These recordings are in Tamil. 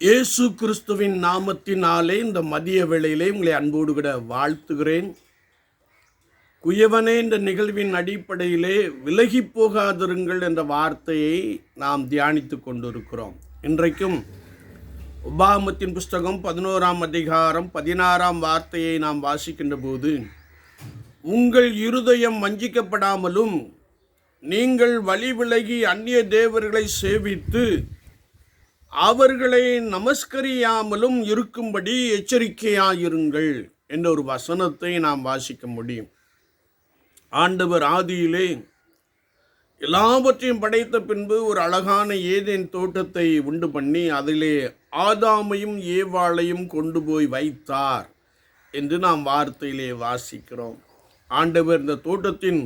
இயேசு கிறிஸ்துவின் நாமத்தினாலே இந்த மதிய வேளையிலே உங்களை அன்போடு கூட வாழ்த்துகிறேன். குயவனே என்ற நிகழ்வின் அடிப்படையிலே விலகி போகாதிருங்கள் என்ற வார்த்தையை நாம் தியானித்து கொண்டிருக்கிறோம். இன்றைக்கும் உபாகமத்தின் புஸ்தகம் 11ஆம் அதிகாரம் 16ஆம் வார்த்தையை நாம் வாசிக்கின்ற போது, உங்கள் இருதயம் வஞ்சிக்கப்படாமலும் நீங்கள் வழி விலகி அந்நிய தேவர்களை சேவித்து அவர்களை நமஸ்கரியாமலும் இருக்கும்படி எச்சரிக்கையாயிருங்கள் என்ற ஒரு வசனத்தை நாம் வாசிக்க முடியும். ஆண்டவர் ஆதியிலே எல்லாவற்றையும் படைத்த பின்பு ஒரு அழகான ஏதேன் தோட்டத்தை உண்டு பண்ணி அதிலே ஆதாமையும் ஏவாளையும் கொண்டு போய் வைத்தார் என்று நாம் வார்த்தையிலே வாசிக்கிறோம். ஆண்டவர் இந்த தோட்டத்தின்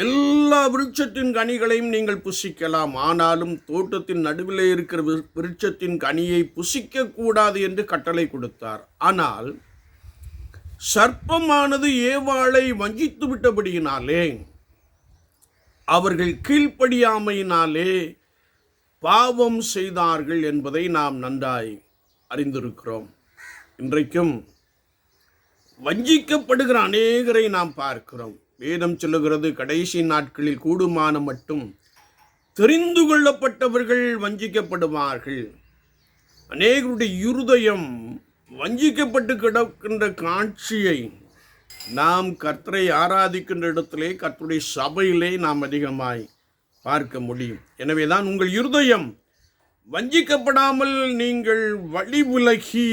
எல்லா விருட்சத்தின் கனிகளையும் நீங்கள் புசிக்கலாம், ஆனாலும் தோட்டத்தின் நடுவில் இருக்கிற விருட்சத்தின் கனியை புசிக்கக்கூடாது என்று கட்டளை கொடுத்தார். ஆனால் சர்ப்பமானது ஏவாளை வஞ்சித்து விட்டபடியினாலே, அவர்கள் கீழ்ப்படியாமையினாலே பாவம் செய்தார்கள் என்பதை நாம் நன்றாய் அறிந்திருக்கிறோம். இன்றைக்கும் வஞ்சிக்கப்படுகிற அநேகரை நாம் பார்க்கிறோம். வேதம் சொல்லுகிறது, கடைசி நாட்களில் கூடுமான மட்டும் தெரிந்து கொள்ளப்பட்டவர்கள் வஞ்சிக்கப்படுவார்கள். அநேகருடைய இருதயம் வஞ்சிக்கப்பட்டு கிடக்கின்ற காட்சியை நாம் கர்த்தரை ஆராதிக்கின்ற இடத்திலே, கர்த்தருடைய சபையிலே நாம் அதிகமாய் பார்க்க முடியும். எனவே தான் உங்கள் இருதயம் வஞ்சிக்கப்படாமல் நீங்கள் வழி விலகி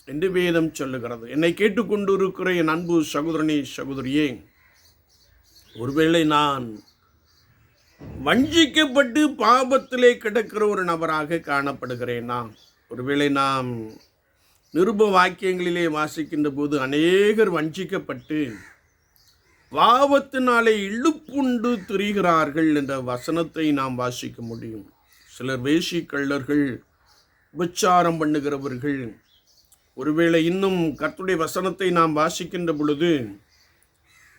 என்று வேதம் சொல்லுகிறது. என்னை கேட்டுக்கொண்டு இருக்கிற என் அன்பு சகோதரனே, சகோதரியே, ஒருவேளை நான் வஞ்சிக்கப்பட்டு பாபத்திலே கிடக்கிற ஒரு நபராக காணப்படுகிறேனா? ஒருவேளை நாம் நிருப வாக்கியங்களிலே வாசிக்கின்ற போது அநேகர் வஞ்சிக்கப்பட்டு பாவத்தினாலே இழுப்புண்டு திரிகிறார்கள் என்ற வசனத்தை நாம் வாசிக்க முடியும். சிலர் வேசி கள்ளர்கள், உபச்சாரம் பண்ணுகிறவர்கள். ஒருவேளை இன்னும் கர்த்தருடைய வசனத்தை நாம் வாசிக்கின்ற பொழுது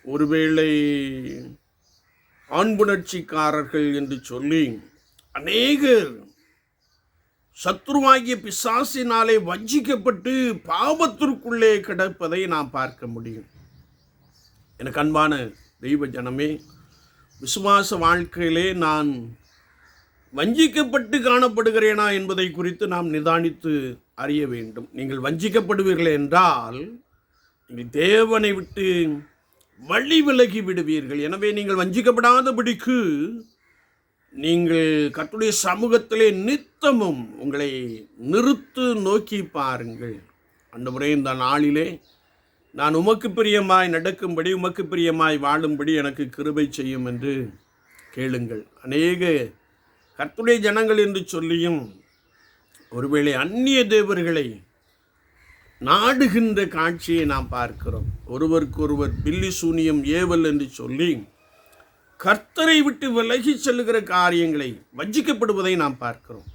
ஒருவேளை ஆண்புணர்ச்சிக்காரர்கள் என்று சொல்லி அநேகர் சத்ருவாகிய பிசாசினாலே வஞ்சிக்கப்பட்டு பாவத்திற்குள்ளே கிடப்பதை நாம் பார்க்க முடியும். எனக்கு அன்பான தெய்வ ஜனமே, விசுவாச வாழ்க்கையிலே நான் வஞ்சிக்கப்பட்டு காணப்படுகிறேனா என்பதை குறித்து நாம் நிதானித்து அறிய வேண்டும். நீங்கள் வஞ்சிக்கப்படுவீர்கள் என்றால் நீங்கள் தேவனை விட்டு வழி விலகி விடுவீர்கள். எனவே நீங்கள் வஞ்சிக்கப்படாதபடிக்கு நீங்கள் கர்த்தருடைய சமூகத்திலே நித்தமும் உங்களை நிறுத்து நோக்கி பாருங்கள். ஆண்டவரே, இந்த நாளிலே நான் உமக்கு பிரியமாய் நடக்கும்படி, உமக்கு பிரியமாய் வாழும்படி எனக்கு கிருபை செய்யும் என்று கேளுங்கள். அநேக கர்த்தருடைய ஜனங்கள் என்று சொல்லியும் ஒருவேளை அந்நிய தேவர்களை நாடுகின்ற காட்சியை நாம் பார்க்கிறோம். ஒருவருக்கொருவர் பில்லி சூனியம் ஏவல் என்று சொல்லி கர்த்தரை விட்டு விலகி செல்லுகிற காரியங்களை வஞ்சிக்கப்படுவதை நாம் பார்க்கிறோம்.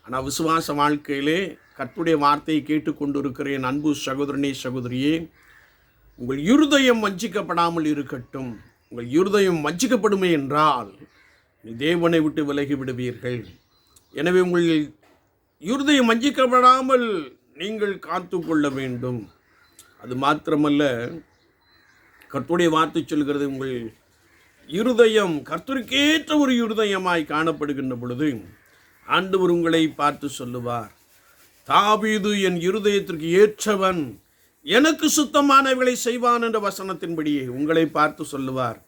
ஆனால் விசுவாச வாழ்க்கையிலே கர்த்தருடைய வார்த்தையை கேட்டுக்கொண்டிருக்கிறேன் அன்பு சகோதரனே, சகோதரியே, உங்கள் இருதயம் வஞ்சிக்கப்படாமல் இருக்கட்டும். உங்கள் இருதயம் வஞ்சிக்கப்படுமே என்றால் தேவனை விட்டு விலகி விடுவீர்கள். எனவே உங்கள் இருதயம் வஞ்சிக்கப்படாமல் நீங்கள் காத்து கொள்ள வேண்டும். அது மாத்திரமல்ல, கர்த்தருடைய வார்த்தை சொல்கிறது, உங்கள் இருதயம் கர்த்தருக்கேற்ற ஒரு இருதயமாய் காணப்படுகின்ற பொழுது ஆண்டவர் உங்களை பார்த்து சொல்லுவார், தாவீது என் இருதயத்திற்கு ஏற்றவன், எனக்கு சுத்தமானவைகளை செய்வான் என்ற வசனத்தின்படியே உங்களை பார்த்து சொல்லுவார்,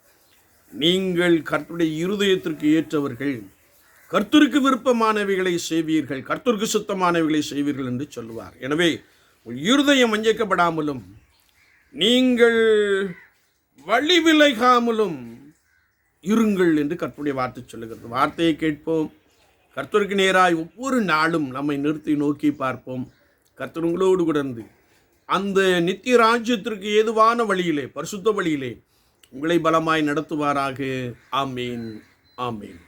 நீங்கள் கர்த்தருடைய இருதயத்திற்கு ஏற்றவர்கள், கர்த்தருக்கு விருப்பமானவைகளை செய்வீர்கள், கர்த்தருக்கு சுத்தமானவைகளை செய்வீர்கள் என்று சொல்லுவார். எனவே இருதயம் வஞ்சிக்கப்படாமலும் நீங்கள் வழி விலகாமலும் இருங்கள் என்று கர்த்தருடைய வார்த்தை சொல்லுகிறது. வார்த்தையை கேட்போம். கர்த்தருக்கு நேராய் ஒவ்வொரு நாளும் நம்மை நிறுத்தி நோக்கி பார்ப்போம். கர்த்தர் உங்களோடு கூட இருந்து அந்த நித்திய ராஜ்யத்திற்கு ஏதுவான வழியிலே, பரிசுத்த வழியிலே உங்களை பலமாய் நடத்துவாராக. ஆமீன், ஆமீன்.